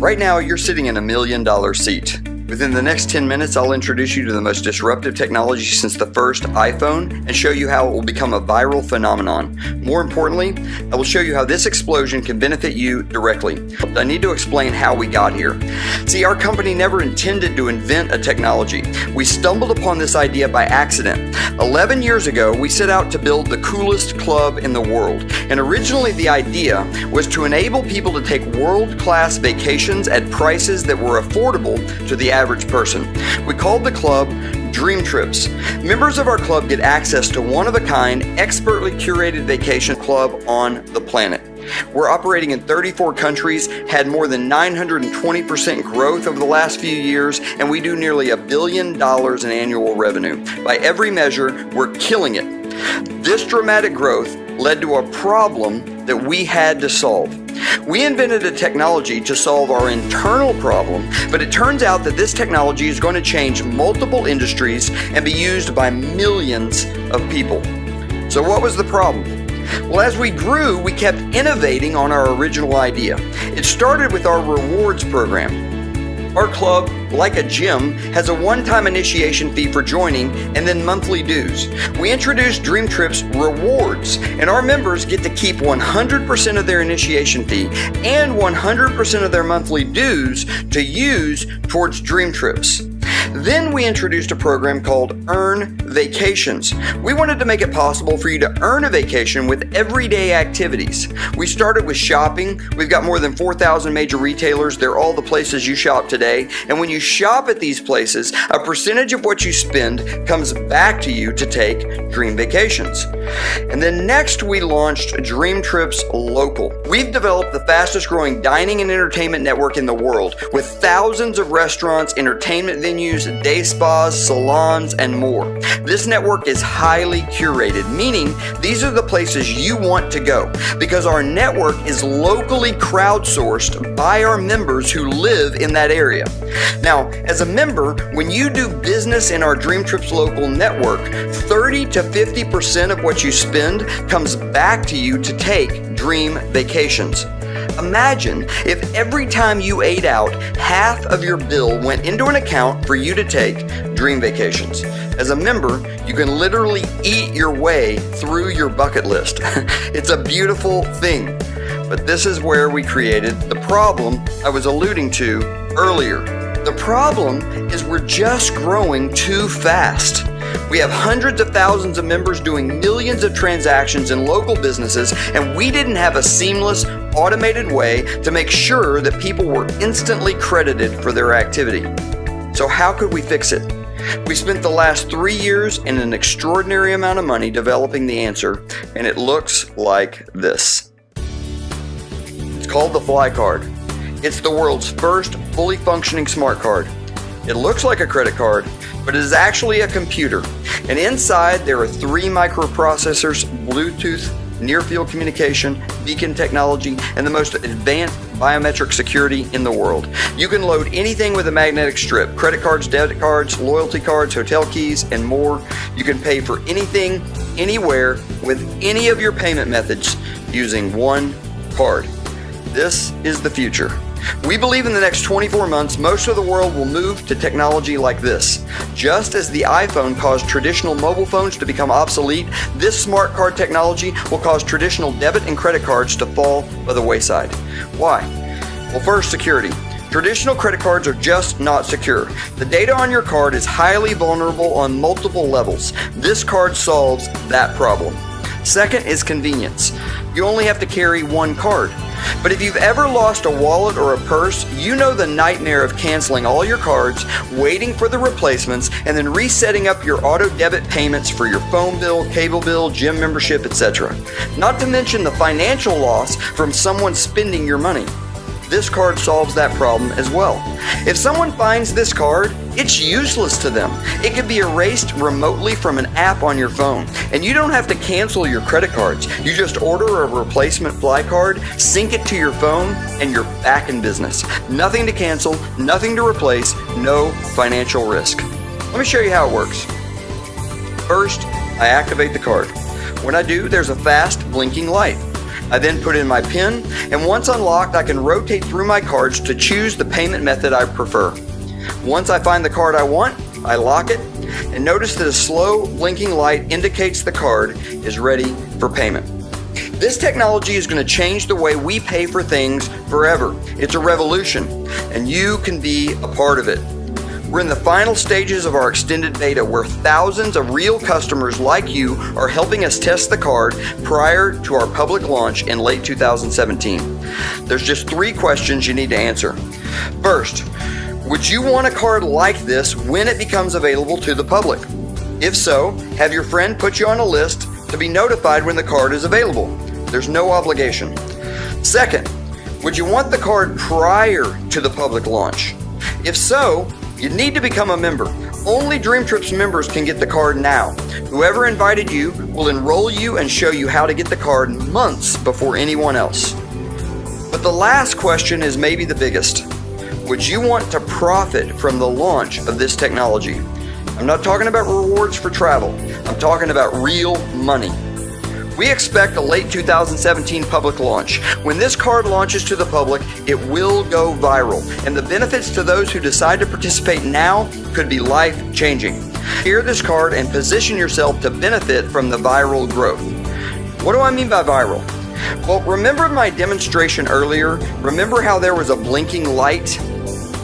Right now, you're sitting in $1 million seat. Within the next 10 minutes, I'll introduce you to the most disruptive technology since the first iPhone and show you how it will become a viral phenomenon. More importantly, I will show you how this explosion can benefit you directly. I need to explain how we got here. See, our company never intended to invent a technology. We stumbled upon this idea by accident. 11 years ago, we set out to build the coolest club in the world. And originally, the idea was to enable people to take world-class vacations at prices that were affordable to the average person. We called the club Dream Trips. Members of our club get access to one-of-a-kind, expertly curated vacation club on the planet. We're operating in 34 countries, had more than 920% growth over the last few years, and we do nearly $1 billion in annual revenue. By every measure, we're killing it. This dramatic growth led to a problem that we had to solve. We invented a technology to solve our internal problem, but it turns out that this technology is going to change multiple industries and be used by millions of people. So what was the problem? Well, as we grew, we kept innovating on our original idea. It started with our rewards program. Our club, like a gym, has a one-time initiation fee for joining and then monthly dues. We introduced Dream Trips Rewards, and our members get to keep 100% of their initiation fee and 100% of their monthly dues to use towards Dream Trips. Then we introduced a program called Earn Vacations. We wanted to make it possible for you to earn a vacation with everyday activities. We started with shopping. We've got more than 4,000 major retailers. They're all the places you shop today. And when you shop at these places, a percentage of what you spend comes back to you to take dream vacations. And then next we launched Dream Trips Local. We've developed the fastest growing dining and entertainment network in the world with thousands of restaurants, entertainment venues, day spas, salons, and more. This network is highly curated, meaning these are the places you want to go because our network is locally crowdsourced by our members who live in that area. Now, as a member, when you do business in our Dream Trips Local network, 30 to 50% of what you spend comes back to you to take dream vacations. Imagine if every time you ate out, half of your bill went into an account for you to take dream vacations. As a member, you can literally eat your way through your bucket list. It's a beautiful thing. But this is where we created the problem I was alluding to earlier. The problem is we're just growing too fast. We have hundreds of thousands of members doing millions of transactions in local businesses, and we didn't have a seamless, automated way to make sure that people were instantly credited for their activity. So how could we fix it? We spent the last 3 years and an extraordinary amount of money developing the answer, and it looks like this. It's called the Flye card. It's the world's first fully functioning smart card. It looks like a credit card, but it is actually a computer. And inside there are 3 microprocessors, Bluetooth, near-field communication, beacon technology, and the most advanced biometric security in the world. You can load anything with a magnetic strip: credit cards, debit cards, loyalty cards, hotel keys, and more. You can pay for anything, anywhere, with any of your payment methods using one card. This is the future. We believe in the next 24 months, most of the world will move to technology like this. Just as the iPhone caused traditional mobile phones to become obsolete, this smart card technology will cause traditional debit and credit cards to fall by the wayside. Why? Well, first, security. Traditional credit cards are just not secure. The data on your card is highly vulnerable on multiple levels. This card solves that problem. Second is convenience. You only have to carry one card. But if you've ever lost a wallet or a purse, you know the nightmare of canceling all your cards, waiting for the replacements, and then resetting up your auto debit payments for your phone bill, cable bill, gym membership, etc. Not to mention the financial loss from someone spending your money. This card solves that problem as well. If someone finds this card, it's useless to them. It can be erased remotely from an app on your phone, and you don't have to cancel your credit cards. You just order a replacement Flye card, sync it to your phone, and you're back in business. Nothing to cancel, nothing to replace, no financial risk. Let me show you how it works. First, I activate the card. When I do, there's a fast blinking light. I then put in my PIN, and once unlocked, I can rotate through my cards to choose the payment method I prefer. Once I find the card I want, I lock it, and notice that a slow blinking light indicates the card is ready for payment. This technology is going to change the way we pay for things forever. It's a revolution, and you can be a part of it. We're in the final stages of our extended beta where thousands of real customers like you are helping us test the card prior to our public launch in late 2017. There's just 3 questions you need to answer. First, would you want a card like this when it becomes available to the public? If so, have your friend put you on a list to be notified when the card is available. There's no obligation. Second, would you want the card prior to the public launch? If so, you need to become a member. Only Dream Trips members can get the card now. Whoever invited you will enroll you and show you how to get the card months before anyone else. But the last question is maybe the biggest. Would you want to profit from the launch of this technology? I'm not talking about rewards for travel. I'm talking about real money. We expect a late 2017 public launch. When this card launches to the public, it will go viral, and the benefits to those who decide to participate now could be life-changing. Share this card and position yourself to benefit from the viral growth. What do I mean by viral? Well, remember my demonstration earlier? Remember how there was a blinking light?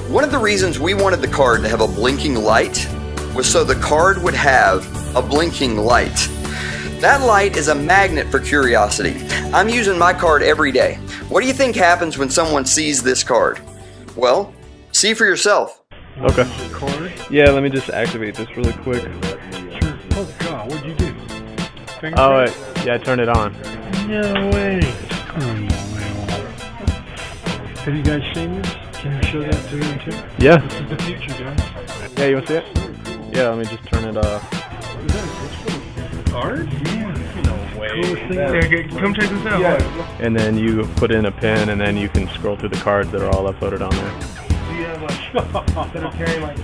One of the reasons we wanted the card to have a blinking light was so the card would have a blinking light. That light is a magnet for curiosity. I'm using my card every day. What do you think happens when someone sees this card? Well, see for yourself. Okay. Yeah, let me just activate this really quick. Sure. Oh God, what'd you do? Yeah, I turned it on. No way. Have you guys seen this? Can you show that to them too? Yeah. This is the future, guys. Yeah, you want to see it? Yeah, let me just turn it off. Card? Yeah. No way. Come check this out. Yeah. And then you put in a pin, and then you can scroll through the cards that are all uploaded on there.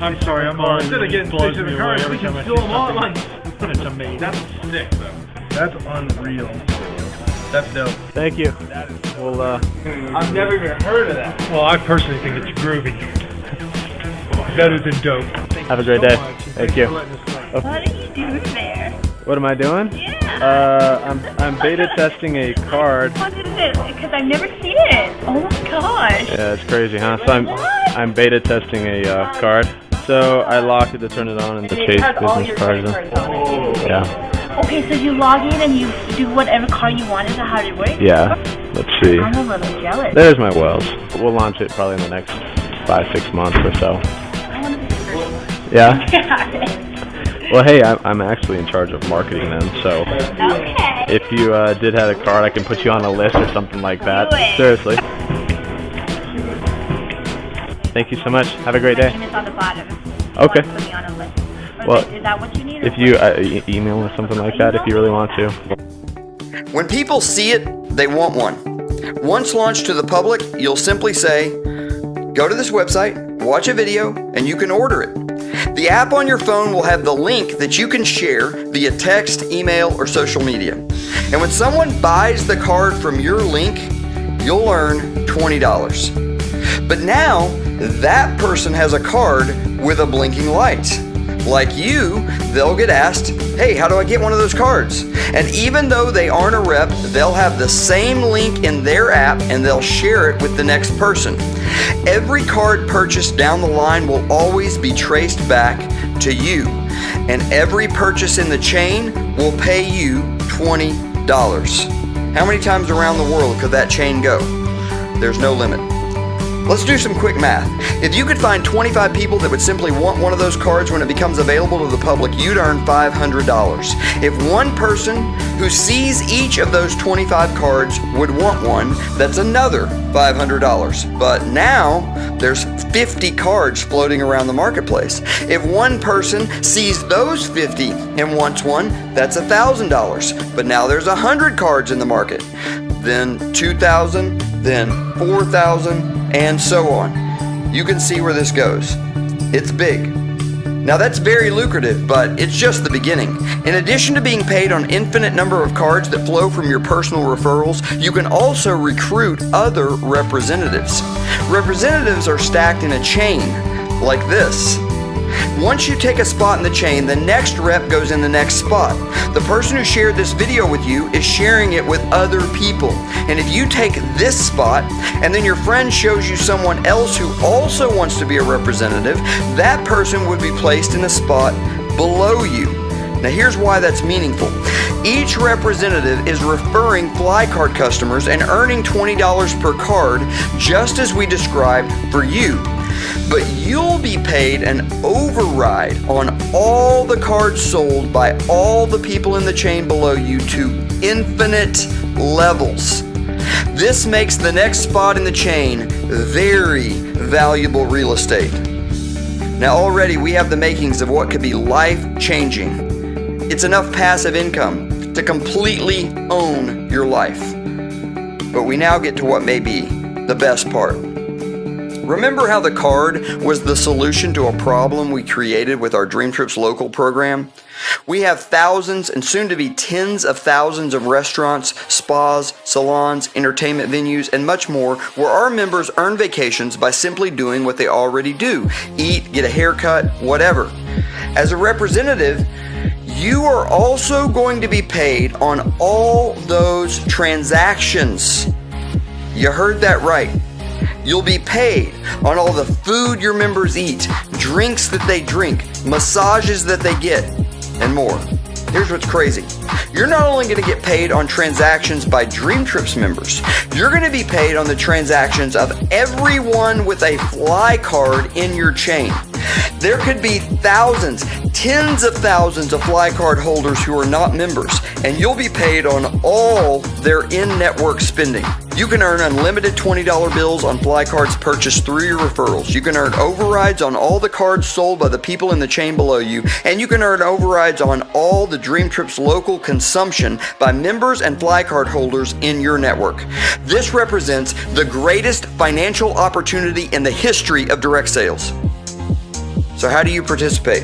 I'm sorry, I'm on. Instead of getting pictures of the cards, we can still them all at once. It's amazing. That's sick, though. That's unreal. That's dope. Thank you. Well, I've never even heard of that. Well, I personally think it's groovy. Better than dope. have a great day. Thank you. What are you doing there? What am I doing? Yeah. I'm beta testing a card. What is it? Because I've never seen it. Oh my gosh. Yeah, it's crazy, huh? So I'm beta testing a card. So I lock it to turn it on and to chase business cards. Yeah. Okay, so you log in and you do whatever card you want. Is that how it works? Yeah. Let's see. I'm a little jealous. There's my wells. We'll launch it probably in the next 5-6 months or so. I want to be the first one. Yeah? Well, hey, I'm actually in charge of marketing them, so Okay. if you did have a card, I can put you on a list or something like that. Do it. Seriously. Thank you so much. Have a great day. My name is on the bottom. Okay. Put me on a list. Or Well, is that what you need? if you email or something like that, if you really want to. When people see it, they want one. Once launched to the public, you'll simply say, go to this website, watch a video, and you can order it. The app on your phone will have the link that you can share via text, email, or social media. And when someone buys the card from your link, you'll earn $20. But now, that person has a card with a blinking light. Like you, they'll get asked, hey, how do I get one of those cards? And even though they aren't a rep, they'll have the same link in their app and they'll share it with the next person. Every card purchased down the line will always be traced back to you. And every purchase in the chain will pay you $20. How many times around the world could that chain go? There's no limit. Let's do some quick math. If you could find 25 people that would simply want one of those cards when it becomes available to the public, you'd earn $500. If one person who sees each of those 25 cards would want one, that's another $500. But now, there's 50 cards floating around the marketplace. If one person sees those 50 and wants one, that's $1,000. But now there's 100 cards in the market. Then 2,000, then 4,000, and so on. You can see where this goes. It's big. Now that's very lucrative, but it's just the beginning. In addition to being paid on infinite number of cards that flow from your personal referrals, you can also recruit other representatives. Representatives are stacked in a chain, like this. Once you take a spot in the chain, the next rep goes in the next spot. The person who shared this video with you is sharing it with other people. And if you take this spot, and then your friend shows you someone else who also wants to be a representative, that person would be placed in a spot below you. Now here's why that's meaningful. Each representative is referring Flye card customers and earning $20 per card, just as we described for you. But you'll be paid an override on all the cards sold by all the people in the chain below you to infinite levels. This makes the next spot in the chain very valuable real estate. Now already we have the makings of what could be life-changing. It's enough passive income to completely own your life. But we now get to what may be the best part. Remember how the card was the solution to a problem we created with our Dream Trips Local program? We have thousands and soon to be tens of thousands of restaurants, spas, salons, entertainment venues, and much more where our members earn vacations by simply doing what they already do: eat, get a haircut, whatever. As a representative, you are also going to be paid on all those transactions. You heard that right. You'll be paid on all the food your members eat, drinks that they drink, massages that they get, and more. Here's what's crazy. You're not only going to get paid on transactions by Dream Trips members, you're going to be paid on the transactions of everyone with a Flye card in your chain. There could be thousands, tens of thousands of Flye card holders who are not members, and you'll be paid on all their in-network spending. You can earn unlimited $20 bills on Flye cards purchased through your referrals. You can earn overrides on all the cards sold by the people in the chain below you, and you can earn overrides on all the Dream Trips Local consumption by members and Flye card holders in your network. This represents the greatest financial opportunity in the history of direct sales. So how do you participate?